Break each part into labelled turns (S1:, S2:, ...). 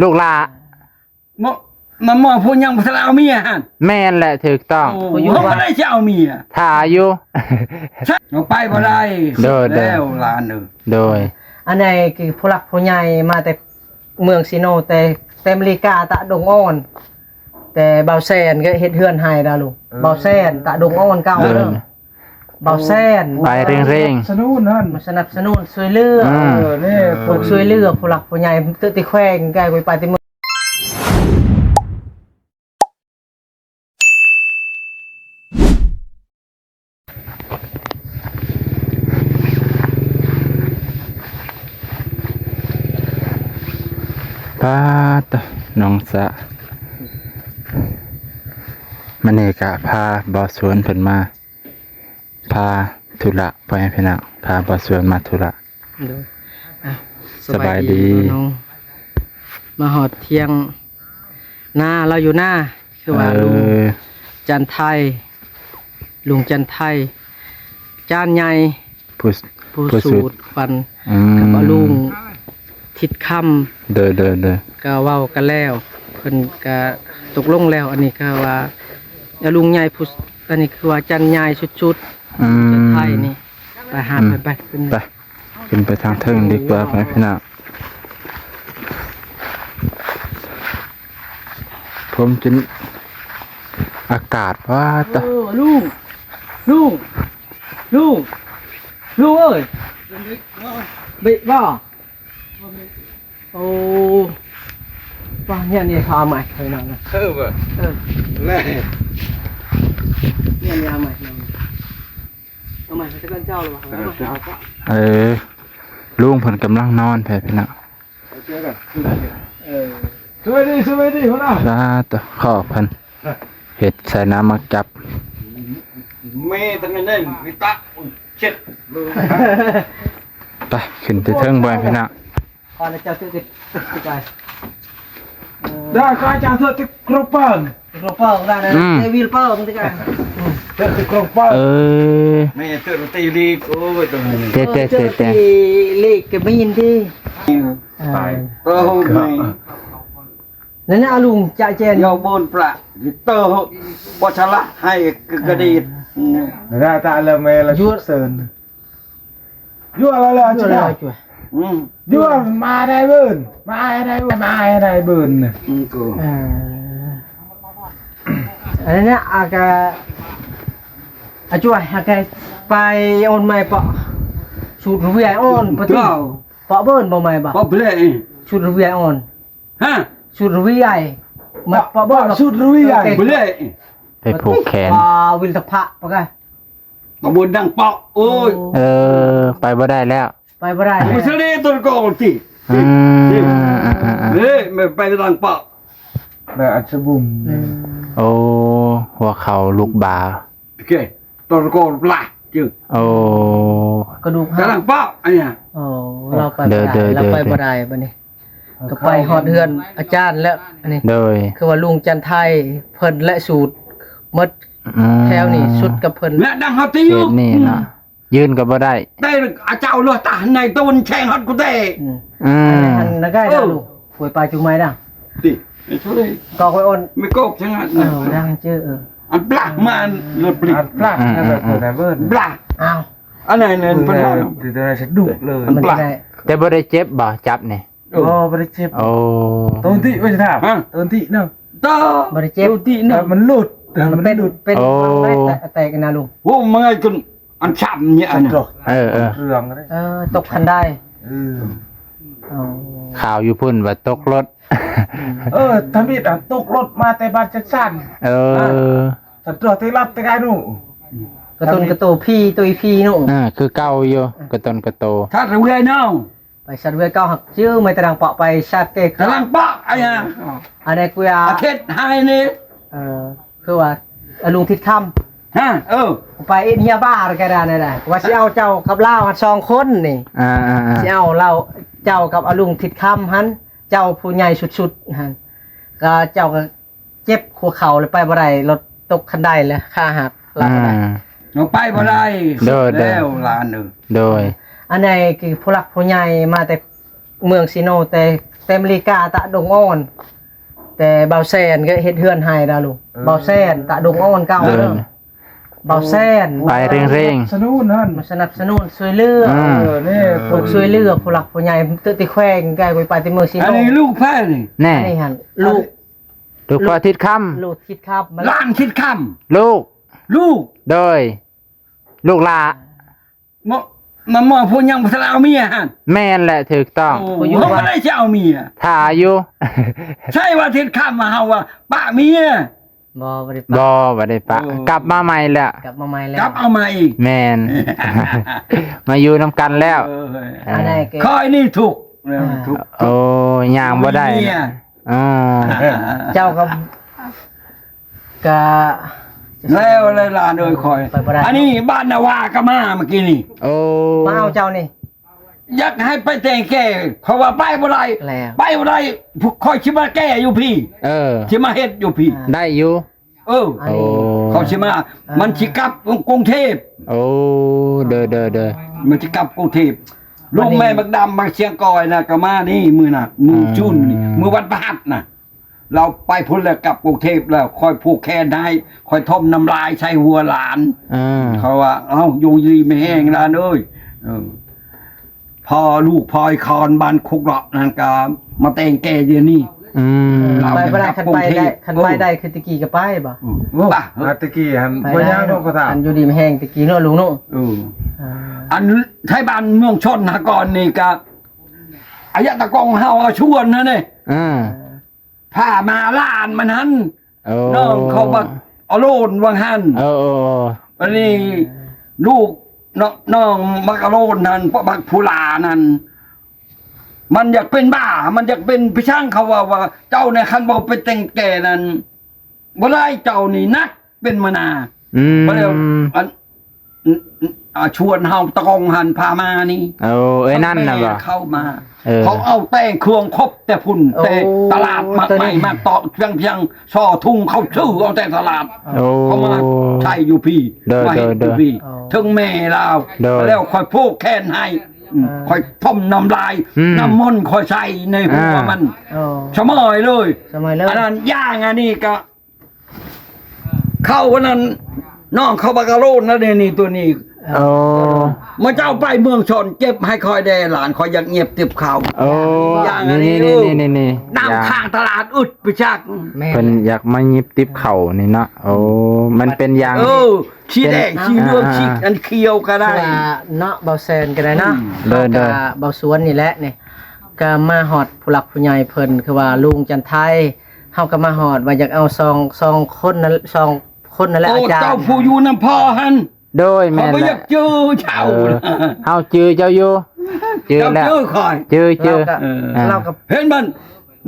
S1: ลูกหลา
S2: มาหมอพูดยังบ่ทันเอาเมียหั่น
S1: แม่นแหละถูกต้อง
S2: เขาบ่ได้จะเอาเมีย
S1: ถ่าอยู่
S2: เอาไปบ่ได้แล้วหลาน
S1: โดย
S3: อันไหนคือผู้หลักผู้ใหญ่มาแต่เมืองซิโนแต่อเมริกาตะดงอ้อนแต่เบาแซนก็เฮ็ดเฮือนให้ดาลูกเบาแซนตะดงอ้อนเก่าเด้อเบาแซน
S1: ไปเร่ง
S4: สนุนนั่น
S3: มาสนับสนุนช่วยเหลือ
S4: นี่
S3: พวกช่วยเหลือผู้หลักผู้ใหญ่ตึกติแขวงใกล้ไปติ
S1: ป้าตน้องสะมันเอกะพาบอสวนเพิ่นมาพาธุระไปให้พี่น้องพาบอสวนมาธุระสบายดี
S3: น้องมาหอดเที่ยงหน้าเราอยู่หน้าคือว่าลุงจันไทยลุงจันไทยจานใหญ่ผู้สูตรปันกับลุงทิดค่ำ
S1: เด้อ
S3: ก็เว้ากันแล้วเพิ่นก็ตกลงแล้วอันนี้ก็ว่าลุงใหญ่ผู้อันนี้คือว่าจันใหญ่ชุดจันไทยนี่ไปหาไป
S1: ขึ้นไปทางเทิงดีกว่าพี่น้องผมจนอากาศว่าตะ
S3: ลุงเอ้ยบิบ่โอ้ว่าเนี่ยทาใหม่เคยนั่งนะ
S2: บ่แม่
S3: เนี่ยใหม่เอาใหม่จะกันเจ้าหรือเปล่า
S1: ลุงเพิ่นกำลังนอนแท้พี่น้อง
S4: สวัสดีหัวหน้า
S1: ตะขอเพิ่นเฮ็ดใส่น้ำมาจับ
S2: แม่ตั้งนั่นวิตะเช็ด
S1: ไปขึ้นไปเทิงบ่พี่น้อง
S3: ก่อนเจ้าติดใจ
S4: ได้ก็อาจารย์ติดกระเป๋า
S3: ได้นะเอวิลเปิลมึงติดกัน
S4: ติดกระเป๋า
S2: แม่เตือนตีลีโอ้ยตรงนี้
S3: เตลีกก็ไม่ยินดี
S2: ไปโอ้ไม่
S3: นั่นน่ะลุงจ่าเจน
S2: ยาวบนปลาเตอร์บชละให้กระดี
S4: ได้ตาละเมละยุเซินยั่วอะไรช่วยยั่วมาได้เบิ้ลมาได้เบิ้ล
S2: กู
S3: อันนี้อากาช่วยอากาไปออนไม่ปะชุดรวีออนปะที่ปะเบิ้ลบ่ไม่ปะ
S2: ปะเบล
S3: ชุดรวีออน
S2: ฮะ
S3: ชุดรวีไอมาปะเบิ้ล
S4: ชุดรวีไอ
S2: เบล
S1: ไปผูกแขน
S3: วิลทพะปะไง
S2: ปะบนดังปะโอ้ย
S1: ไปบ่ได้แล้ว
S3: ไปบ่ได้
S2: ไม่ใช่ตัวกอนที่ไม่ไปดังปะ
S4: แบบอัศบุม
S1: โอ้หัวเข่าลูกบา
S2: โอเคตัวกอนปลาจืด
S1: โอ้
S3: กระดูก
S2: ดังปะอันเนี้ย
S3: โอ้เราไปบ่ได้บัดนี้ก็ไปฮอดเฮือนอาจารย์แล้วอันนี้คือว่าลุงจันไทยเพิ่นและสูตรหมดแถวนี่สุดกับเพิ่น
S2: และดังเฮาติอยู่
S1: นี่นะยืนก็บ่ได้
S2: อาเจ้าเลือตาในต้นแข่งฮอดกูได้
S3: อันนั้นได้ลูกป่วยปลายจุงไม้ดัง
S2: ติช่วย
S3: ก็ค่อยอ่อน
S2: ไม่กบใช่ไหม
S3: ดังเจอ
S2: อันปลามันรถปลิด
S4: ปลาแบบเบิ้ล
S2: ปลา
S3: อ้าว
S2: อันไหนเนี่ย
S4: เป็นอะไรฉันดุเลย
S1: ปลาแต่บ่ได้เจ็บบ่จับนี่
S4: บ่ได้เจ็บ
S1: โอ้
S4: ต้นที่ไม่ใช่ท่าต้นที่เนาะ
S2: ต่
S3: บ่ได้เจ็บ
S2: ที่เนาะ
S4: มันหลุด
S3: มันเป็นแตกกันนะลุง
S2: โอ้มึงไงจนอันช้ำเนี่ยอันนี้
S4: เครื่อง
S3: ตกคันได้
S1: ข่าวอยู่พุ่นว่าตกรถ
S4: ทำบิดตกรถมาแต่บ้านจักสันสัตว์ตัวที่รับแต่ไงหนู
S3: กระโตพี่ตัวพี่หนู
S1: คือเก่าอยู่กระโต
S2: ถ้าเราเลยน้อง
S3: ไปชัดเวเก้าหักชื่อไม่ตรังเปาะไปชัดเตะ
S2: ตรังเปาะอะไร
S3: อันนี้กูอยาก
S2: เทศไฮนี่
S3: คือว่าลุงทิดคำไปเฮียบ้าอะไรกันนี่แหละว่าสิเอาเจ้ากับเล่าหัด2 คนนี่สิเอาเล่าเจ้ากับลุงทิดคำฮันเจ้าผู้ใหญ่สุดๆฮันก็เจ้าก็เจ็บหัวเข่าเลยไปบ่ได้รถตกคันได้เลยขาหักหลังได้
S2: เราไปบ่ได้แล้วลานหนึ่ง
S1: โดย
S3: อันนี้คือผู้หลักผู้ใหญ่มาแต่เมืองซิโนแต่ แต่อเมริกาตะดงอ่อนแต่เบาแซนก็เฮ็ดเฮือนให้ดาลุงเบาแซนตะดงอ่อนเก่าเด้อเบาแซน
S1: ไปเร่ง
S4: สนุนนั่น
S3: มาสนับสนุนช่วยเหลือ
S4: นี่
S3: พวกช่วยเหลือผู้หลักผู้ใหญ่ตึกติแขวงใกล้ไปติเมืองสิ
S2: อันนี้ลูกแพ้นี่
S1: ๆแน่
S3: นี่หั่นลูก
S1: ลูกพระอาทิตย์ค่
S3: ลูกคิดครับมัน
S2: ล้านคิดค่
S1: ำลูก
S2: ำลูก
S1: โดย ลูกหลา
S2: มาหมอพูดยังพระเอาเมียฮะ
S1: แม่นแหละถูกต้อง
S2: เขาไม่ได้จะเอาเมีย
S1: ถ่าอยู่
S2: ใช่ว่าทิศค่ำมาเฮาว่าป้าเมีย
S3: บ่ได้
S1: บ่บ่ได้ปะ
S2: โอ้
S1: กลับมาใหม่แล้ว
S3: กลับมาใหม่แล้ว
S2: กลับเอามาอีก
S1: แม่น มาอยู่นำกันแล้ว
S3: อันไหนเก
S2: คอยนี่ถูกถูก
S1: โอ้ย่างบ่ได้
S2: เมีย
S1: นะอ่า
S3: เจ้ากับกะ
S2: แล้วอะไรล่ะโดยคอย
S3: ไปบ่ได้
S2: อันนี้บ้านนาวาก็มาเมื่อกี้นี่
S1: โอ้
S3: มาเอาเจ้านี่
S2: อยากให้ไปแต่งแก่เขาว่าไปบ่ได้
S3: แล้ว
S2: ไปบ่ได้คอยชิมาแก้อยู่พี่
S1: เออ
S2: ชิมาเฮ็ดอยู่พี่
S1: ได้อยู่
S2: เออ
S3: อันนี้
S2: เขาชิมามันชิกลับกรุงเทพ
S1: โอ้เด้อ
S2: มันชิกลับกรุงเทพลูกแม่บักดำบางเชียงกอยนะก็มานี่มือน่ะมือจุนนี่มือวันประหัสน่ะ เราไปพุ่นแล้วกลับกรุงเทพแล้วคอยผูกแขนให้คอยทมน้ำลายใช้หัวหลาน
S1: อ่า
S2: เขาว่าเอ้าอยู่ดีไม่แห้งหลานเอ้ยเออพอลูกพลอยคอนบ้านคุกเหลาะนั่นก็มาแต่งแก่เดี๋ยวนี้
S1: อืม
S3: ไปบ่ได้คันไปได้คันไปได้คือตะกี้ก็ไปบ่
S2: ป่ะ
S4: อาตะกี้หัน
S3: ไป
S4: บ่
S3: ได้
S4: ย่างต้องกระถา
S3: อันอยู่ดีไม่แห้งตะกี้เนาะลุงเนาะ
S2: เออ
S3: อ่า
S2: อันไทยบ้านเมืองชนหากรนี่ก็อายะตะกองเฮาเอาชวนนะเนี่ย
S1: อ่า
S2: ผ้ามาล้านมันหัน
S1: โอ้
S2: น้องเขาบักเอาโลนวังหัน
S1: โอ้
S2: อันนี้ลูกน้องมักเอาโลนนั่นบักผู้ลานั่นมันอยากเป็นบ้า มันอยากเป็นพี่ช่างเขาว่าเจ้าเนี่ยคันบอกเป็นแต่งแก่นั่นบ่ได้เจ้านี่นักเป็นมนา
S1: อืม
S2: บ่ได้อันชวนเฮาตะกองหันพามานี่
S1: โอ้เอ้ยนั่นน่ะบ่
S2: เข้ามา
S1: เออ
S2: เขาเอาแป้งเครื่องครบแต่พุ่นแต่ตลาดมาใหม่มาต่อเพียงช่อทุ่งเขาชื่อเอาแต่ตลาด
S1: โอ้
S2: เขามาใช่อยู่พี่
S1: เด้อ
S2: มาเห็นอ
S1: เด้
S2: ยู่
S1: อ
S2: พี่ถึงแม่เรา
S1: เด้อ
S2: แล้วคอยพูกแค้นให้คอยพ่มน้ำลาย
S1: อืม
S2: น้ำมนต์คอยใส่ในหัวมัน
S3: โอ้
S2: ชะมอยเลย
S3: สมัยเลย
S2: อันนั้นย่างอันนี้ก็ เข้าวันนั้นน้องเขาบากาโรนนะเนี่ยนี่ตัวนี้
S1: โอ้
S2: เมื่อเจ้าไปเมืองชนเก็บให้คอยแดหลานคอยอยากเงียบติบเขา
S1: โอ้
S2: อย่างอันนี้
S1: นี่
S2: น้ำข้างตลาดอึดไปชัก
S3: แม่
S1: เพิ่นอยากมาหยิบติ๊บเข่านี่เนาะโอ้มันเป็นอย่าง
S2: ชีแดงชีเหลืองชีอันเขียวก็ได้
S3: ว่าเนาะเบาแซนก็ได้เนาะ
S1: เด้อ
S3: ก็เบาสวนนี่แหละนี่ก็มาฮอดผู้หลักผู้ใหญ่เพิ่นคือว่าลุงจันไทยเฮาก็มาฮอดว่าอยากเอาซองคนนั้นซองคนนั่นแหละ
S2: โอ้
S3: อาจารย์
S2: เจ้าผู้อยู่น้ำพ่อหัน
S1: โดย
S2: เขา
S1: แม่น
S2: ไม่
S1: แห
S2: อยา
S1: ละ
S2: กเจอเจ้า
S1: เฮาจื้อเจ้าอยู่จื้อ
S2: เจ้า
S1: แล้ว
S2: เจอคอย
S1: จื้อ
S3: เราก็
S2: เห็นมัน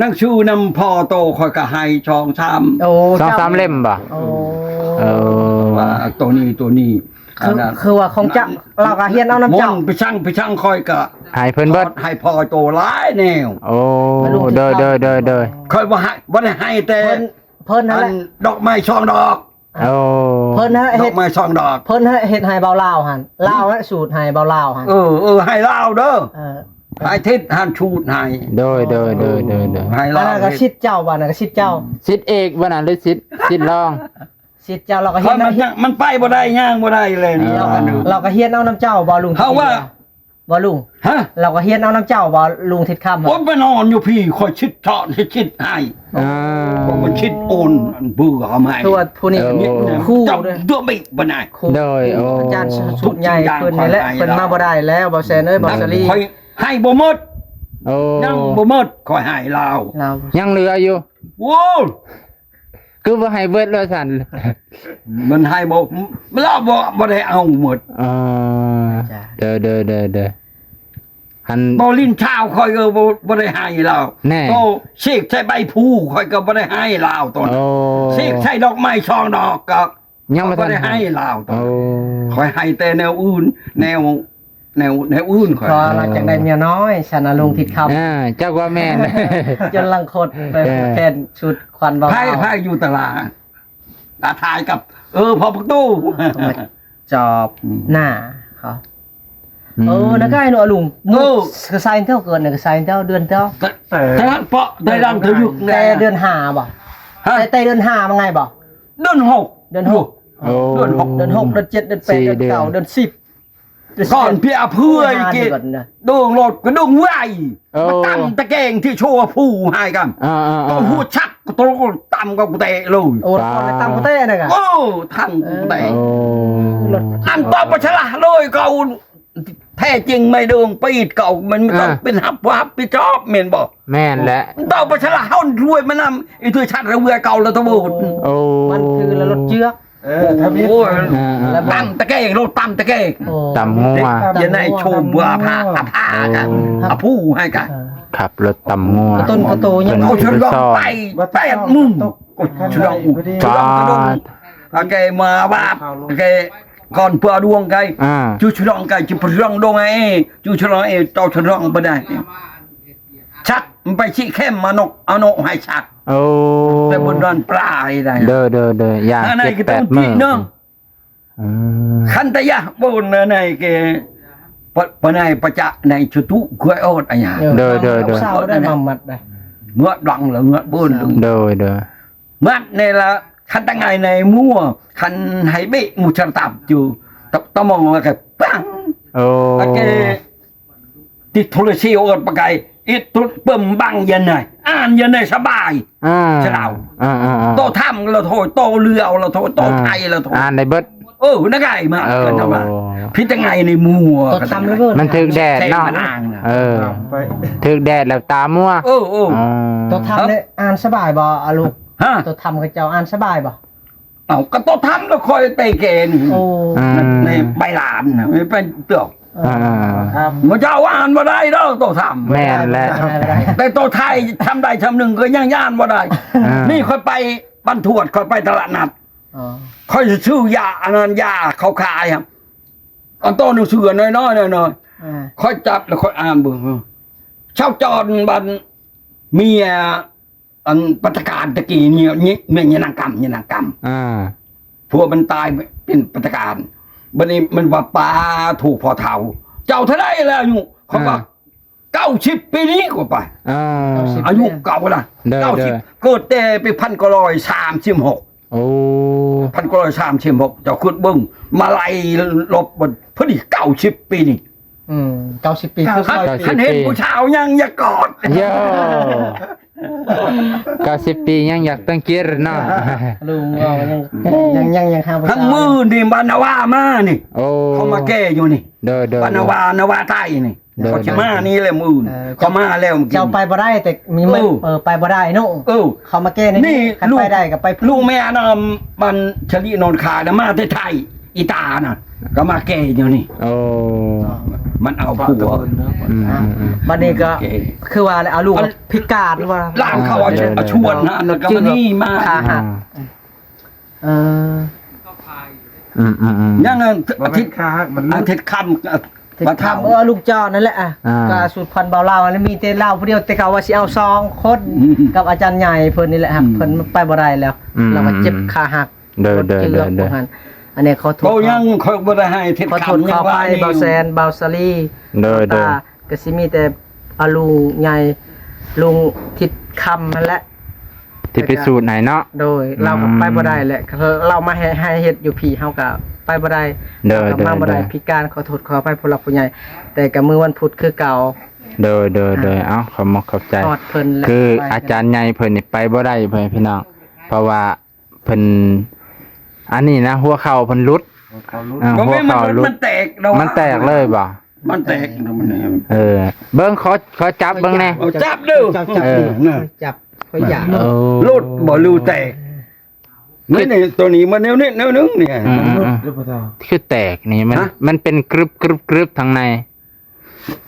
S2: นั่งชูนำพ่อโตคอยก็ให้ชองชาม
S3: โอ้
S1: สองสามเล่มบ่
S3: โอ้
S1: เออ
S2: ว่าตัวนี้
S3: คือว่าของเจ้าเราก็เฮียนเอาน้ำ
S2: ม
S3: เจ้า
S2: นต์ไปช่างคอยก็
S1: ให้เพิ่นเบิด
S2: ให้พ่อโตหลายแนว
S1: โอ้เด้อ
S2: คอยว่าให้บ่ได้ให้แต่
S3: เพิ่นนั่น
S2: อั
S3: แหละ
S2: นดอกไม้ช่องดอก
S1: โอ้
S3: เพิ่นนะ
S2: ด
S3: เฮ็
S2: อ
S3: ด
S2: กไม้ช่องดอก
S3: เพิ่นเฮ็ดให้เบาลาวหั่นลาวนะสูตรให้เบาลาวหั่น
S2: ให้ลาวเด้อ
S3: เออ
S2: ให้ทิศหันชูดให้
S1: เด้อ
S2: ให้
S3: อัน
S2: ลาว
S3: นั้นก็ชิดเจ้าว่านั่นก็ชิดเจ้า
S1: สิทธิ์เอกบ่น่ะหรือสิทธิ์รอง
S3: ชิดเจ้าเราก็
S2: เพ
S3: เฮีย
S2: ราะ
S3: น
S2: มันไปบ่ได้ย่างบ่ได้เลยนี่
S1: เออ
S3: เราก็เฮียนเอาน้ำเจ้าบ่ลุง
S2: เขาว่า
S3: บ่ลุง
S2: ฮะ
S3: เราก็เฮียนเอาน้ำเจ้าบ่ลุงทิศค่ำ
S2: ผมไปนอนอยู่พี่คอยชิดเฉาะให้ชิดให้
S1: อ่า
S2: ผมมันชิดโอนเบื่อไหม
S3: ตัวผู้นี้
S1: เออ
S3: คู่
S2: จับ
S3: ด้วย
S2: ตัวไม่บ่ได้
S3: คู่
S1: โดยโอ้
S3: อาจารย์สุดใหญ่เพิ่นนี่แหละเพิ่นมาบ่ได้แล้วบ่แซนเอ้ยบ่สลี
S2: คอยให้บ่หมด
S1: โอ้
S2: ยังบ่หมดคอยให้ลาว
S3: เรา
S1: ยังเหลืออยู่
S2: โว้ว
S1: คือบ่ให้เบิดเลยสั่น
S2: มันให้บ่เราบ่ได้เอาหมด
S1: อ่าเด้อหัน
S2: บ่ลิ้นชาวคอยก็บ่ได้ให้เรา
S1: แน่
S2: โตเสกใส่ใบพูคอยก็บ่ได้ให้ลาวตอน
S1: โอ้
S2: เสกใส่ดอกไม้ช่องดอกก็
S1: ยังบ่
S2: บ่
S1: ทัน
S2: ได้ให้ลาวตอน
S1: โอ้
S2: คอยให้แต่แนวอื่น แนวอื่นคอย
S3: พอเราจังได้เมียน้อยฉันน่ะลุงทิศค่ำ
S1: เจ้าว่าแม่น
S3: จนลังคดไป
S1: เออ
S3: แทนชุดควันเบา
S2: ไพ่อยู่ตลาดตาทายกับ พอประตู
S3: จอบหน้าเขา นักไก่หนูลุงกระไซเท่าเกินน่ะกระไซเท่าเดือนเท่า
S2: แต่เพราะได้ดังเธอยุก
S3: แต่เดือน5บ่แต่เดือน5มันไงบ่
S2: เดือน6
S3: เดือน6
S1: โอ้
S3: เดือน6เดือน7เดือน8เดือน9เดือน10
S2: ก่อนพี่อาเพื่อยกิดวงรถก็ดวงไหวมาตั้งตะแกงที่โชว์ผู้ให้กันก็หัวชักก็ตรงต่ำก็กูเตะเลย
S3: โอ้ตอนตั้งกูเต้น่ะกะ
S2: โอ้ทั้งกูเตะ
S1: โอ้
S2: อันต่อไปฉลาดเลยเก่าแท้จริงไม่ดวงปีดเก่ามันไม่ต้องเป็นหับพี่ชอบเมนบอก
S1: แม่นแหละ
S2: ต่อไปฉลาดเฮารวยมานำไอ้ตัวชัดระเบือเก่าแล้วตะบูด
S1: โอ้
S3: มันคือรถเจือก
S4: ทำนี้
S2: โอ้ยตั้มตะแกงรถตั้มตะแกง
S1: ตำงัว
S2: อย่าในโชว์บัวผ้ากันอาผู้ให้กัน
S1: ขับรถตำงัว
S3: ต้นกระโตยัง
S2: เอาฉลองไป8 มุ่งกดฉลองอุฉลองกระดงโอเคมาว่าโอเคก่อนเพื่อดวงไกจูฉลองไกจูฉลองดวงไอ้จูฉลองไอ้เจ้าฉลองไม่ได้ชักมันไปชี้เข้มมานกเอานกให้ชัก
S1: โอ้
S2: แต่บนดอนปลาได้
S1: เด้ออย่าง
S2: อันไหนก็
S1: 7-8
S2: ต้อง
S1: มื้
S2: จี
S1: อ
S2: เนาะคันตะยะบนอันไหนแกปะไหนประจะในชุตุกล้วยอดอะไรอย่าง
S1: เด้อ
S3: เศร้าได้มามัดได้
S2: เมื่อดังหรือเมื่อบุญ
S1: เด้อ
S2: มัดในละคันตั้งไงในมั่วคันให้เบะมูชะตับอยู่ตะมองว่าแกปัง
S1: โอ้
S2: แกติดโทรศัพท์อดปะไกอิดตุเปิ่มบังยันไงอ่านยันไงสบายเฉลาโตทำเราโทษโตเรือเราโทษโตไทยเราโทษ
S1: อ่านได้เบิด
S2: นักไงมากันทำไมพี่ตั้งไงในมัว
S3: ตัวทำแล้วเบิด
S1: มันถึกแดดเนาะถึกแดดแล้วตามัว
S3: ตัวทำเนี่ยอ่านสบายบ่อะลูก
S2: ฮะ
S3: ตัวทำกับเจ้าอ่านสบายบ่
S2: เอาก็โตทำแล้วคอยเตะเกน
S3: โอ้
S2: ในใบลานไม่เป็นเตือก
S4: ครับ
S2: มันจะเอาอ่านมาได้แล้วโตทำ
S1: แม่นแหละ
S2: แต่โตไทยทำได้ทำหนึ่งก็ย่างย่านมาได้ นี่ค่อยไปบรรทวดค่อยไปตลาดนัด
S3: อ๋อ
S2: ค่อยชื่อยาอันนั้นยาเขาขายครับอันโตหนึ่งเสือน้อยค่อยจับแล้วค่อยอ่านเบิ่งเช่าจอนบันเมียอันปัตการตะกี้เนี่ยเนี่ยนางกรรมพวกมันตายเป็นปัตการบันนี้มันว่าปลาถูกพอเท่าเจ้าเท่าไรแล้วอยู่เขาบอก90 ปีนี้กว่าไปอายุเก่าละ90เกิดแต่ไป1936
S1: โอ้
S2: 1936เจ้าขึ้นเบิ้งมาไล่ลบบนพอดี90 ปีนี่
S3: 90 ปีคือ
S2: ท่านเห็นผู้ชายยังอย่ากอด
S1: โย่90 ปียังอยากตั้งเกียร์เนาะ
S3: ลุงยังห้าม
S2: ทั้งมือนี่บานาวามานี่
S1: โอ้
S2: เขามาแก้อยู่นี่
S1: เด้อ
S2: บานาวาใต้นี่เขาจะมานี่แหละมือเขามาแล้ว
S3: เจ้าไปบ่ได้แต่มีไปบ่ได้เนาะเขามาแก้นี่คันไปได้ก็ไป
S2: ลูกแม่นำมันชลินนขานะมาไทยอีตาน่ะก็มาแก้อยู่นี่
S1: โอ้
S2: มันเอาผัว
S3: บัดนี้ก็คือว่าเอาลูกพิการว่า
S2: ล่างเขาเอาชวนนะแล้วก็มานี่มา ยังอาทิตย์
S4: ค้ามัน
S2: อาทิตย์ค่ำ
S3: มาทำลูกจอนั่นแหละก็สูตรพันเบาเล่าแล้วมีแต่เล่าผู้เดียวแต่เขาว่าสิเอา2คนกับอาจารย์ใหญ่เพิ่นนี่แหละครับเพิ่นไปบ่ได้แล้วแล้วก็เจ็บขาหัก
S1: เด้อ
S3: อันนี้เขาโทษ
S2: โตยังคอยบ่ได้ให้ทิศ
S3: ขอโทษขอไปเบาแซนเบาซาลี
S1: เด้อ
S3: ก็สิมีแต่อาลุงใหญ่ลุงทิศคำนั่นแหละ
S1: ที่พิสูจน์ไหนเนาะ
S3: โดยเราก็ไปบ่ได้แหละเรามาให้เฮ็ดอยู่พี่เฮาก็ไปบ่ได้ก็มาบ่ได้พิการขอโทษขอไปผู้หลักผู้ใหญ่แต่ก็มื้อวันพุธคือเก่า
S1: เด้อเอ้าขอมเข้าใจ
S3: ทอดเพิ่น
S1: คืออาจารย์ใหญ่เพิ่นนี่ไปบ่ได้เพิ่นพี่น้องเพราะว่าเพิ่นอันนี้นะหัวเข่าเพิ่นหลุดหัวเข่าหลุด
S2: มันแตก
S1: มันแตกเลยบ่
S2: มันแตกมัน
S1: เบิ่งขอจับเบิ่งแน่
S2: จับดู
S3: จับค่อยอยาก
S2: ลุดบ่รูแตกนี่ตัวนี้มันแนวนึงเนี่ย
S1: คือแตกนี่มันเป็นกรึบทางใน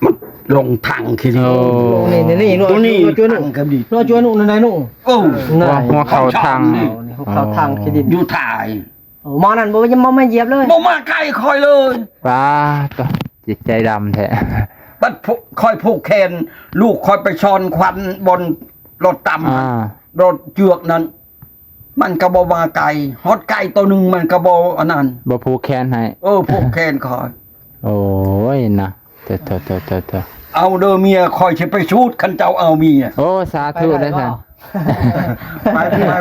S2: มันลงทางคือ
S3: นี่ตัวนี้จัวหนูจัวหนูนั่นหนู
S2: โอ้
S1: หัวเข่าทาง
S3: เขาทางคือดิน
S2: อยู่ถ่าย
S3: มอนั่นบ่ยังบ่เหยียบเลย
S2: บ่มาใกล้คอยเลย
S1: ป้าก็จิตใจดำแท้
S2: บัดคอยผูกแขนลูกคอยไปชอนควันบนรถต่ำรถเจือกนั้น มันก็บ่มาไกลฮอดไก่ตัวนึงมันก็บ่อันนั้น
S1: บ่ผูกแขนให้
S2: ผูกแขนคอย
S1: โอ้ยนะ เถอะ
S2: เอาเด้อเมียคอยสิไปชูดคันเจ้าเอาเมีย
S1: โอ้สาธุเด้อท่าน
S4: ไป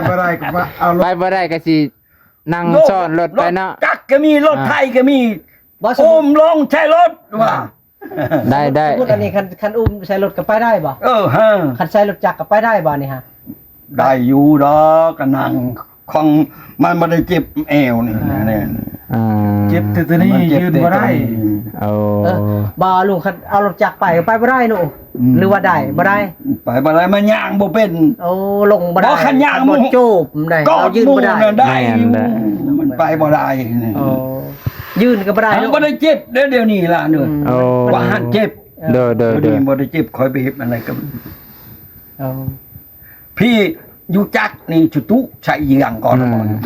S4: บ่ได้ก็ว่าเอา
S1: ไปบ่ได้ก็สินั่งซ้อนรถไปเนาะ
S2: จักรก็มีรถไทยก็มี
S3: บ่สม
S2: โอ
S3: มุติ
S2: มลงใช้รถว่า
S1: ได้
S3: สมมุติอันนี้คันอุ้มใช้รถก็ไปได้บ่
S2: ฮะ
S3: คันใช้รถจักรก็ไปได้บ่นี่ฮะ
S2: ได้อยู่ดอกกันนังของมันบ่ได้เจ็บแอวนี่นี่
S1: อ่า
S4: เจ็บแต่ตัวนี้ยืนบ่ได้
S1: โอ้
S3: บ่ลุงคันเอารถจักรไปก็ไปบ่ได้หนูหรือว่าได้บ่ได้
S2: ไปบ่ได้มันย่างบ่เป็น
S3: โอ้ลงบ่ได้
S2: บ่คันย่าง
S3: บ่จูบได้
S2: ก็
S3: เรายืน
S2: หมู่
S3: บ่ได้
S2: น่ะได้อยู่มันไปบ่ได้นี่
S3: โอ้ยืนก็บ่ได้
S2: มันบ่ได้เจ็บเดี๋ยวนี้ล่ะเด้อ
S1: โอ้
S2: ว่าหันเจ็บ
S1: เด้อ
S2: เดี๋ยวนี้บ่ได้เจ็บคอยไปเฮ็ดอะไรก็
S3: โอ้
S2: พี่อยู่จักนี่จุตุใช้อีหยังก่อน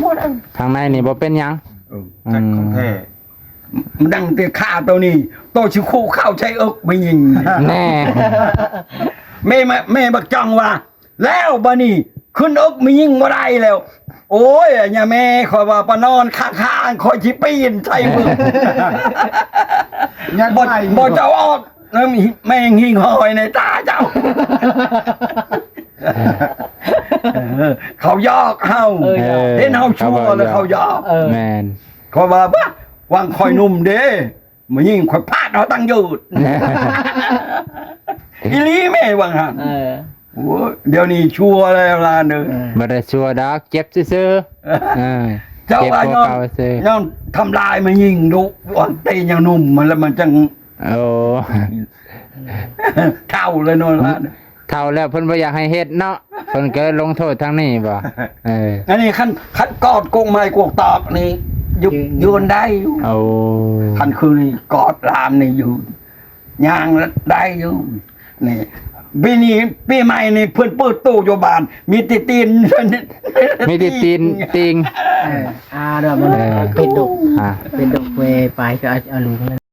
S2: บ่ได้
S1: ข้างในนี่บ่เป็นหยัง
S4: จักของแท้
S2: มันดังแต่ข้าตัวนี้โตชิคู่เข้าใช้อึกไม่ยิง
S1: แน่
S2: แม่บักจังว่า แล้วบานี่ขึ้นอึกไม่ยิงบ่ได้แล้ว โอ้ยอย่าแม่คอยว่าปะนอนข้างๆคอยชิปีนใส่มือ
S4: ยัด
S2: บ่
S4: ไป
S2: บ่เจ้าออกแล้วแม่งหิ่งหอยในตาเจ้า เขายอกเฮาเห็นเฮาชั่วแล้วเขายอก
S1: แม่น
S2: เขาว่าบ้าวางคอยหนุ่มเด้มายิงคอยพาดเอาตั้งยืด อีหลีแม่วังหัน โอ้ยเดี๋ยวนี้ชัวร์แล้วล่ะเด้อ
S1: บ่ได้ชัวร์ดอกเจ็บซื่อๆ
S2: เจ้า
S1: เจ็บ
S2: ว่า
S1: บ่
S2: ย้อน
S1: เก่าซื่อ
S2: ย้อนทำลายมายิงดุวันตีอย่างหนุ่มมันแล้วมันจัง
S1: โอ้
S2: เข้าเลยโน่นล่ะ
S1: เท่าแล้วเพิ่นบ่อยากให้เฮ็ดเนาะเพิ่นก็ลงโทษทางนี้บ่เออ
S2: อันนี้ขั้นกอดกงไม้กวกตอกนี่ยืนได้อยู่
S1: โอ้
S2: ขั้นคือนี่กอดรามนี่อยู่ย่างได้อยู่นี่ปีนี้ปีใหม่นี่เพิ่นเปิดตู้อยู่บ้าน มีติตีน
S1: มีแต่ตีนติง
S3: เด้อมันเป็นดก
S1: อ่า
S3: เป็นดกเวไปก็เอาลุง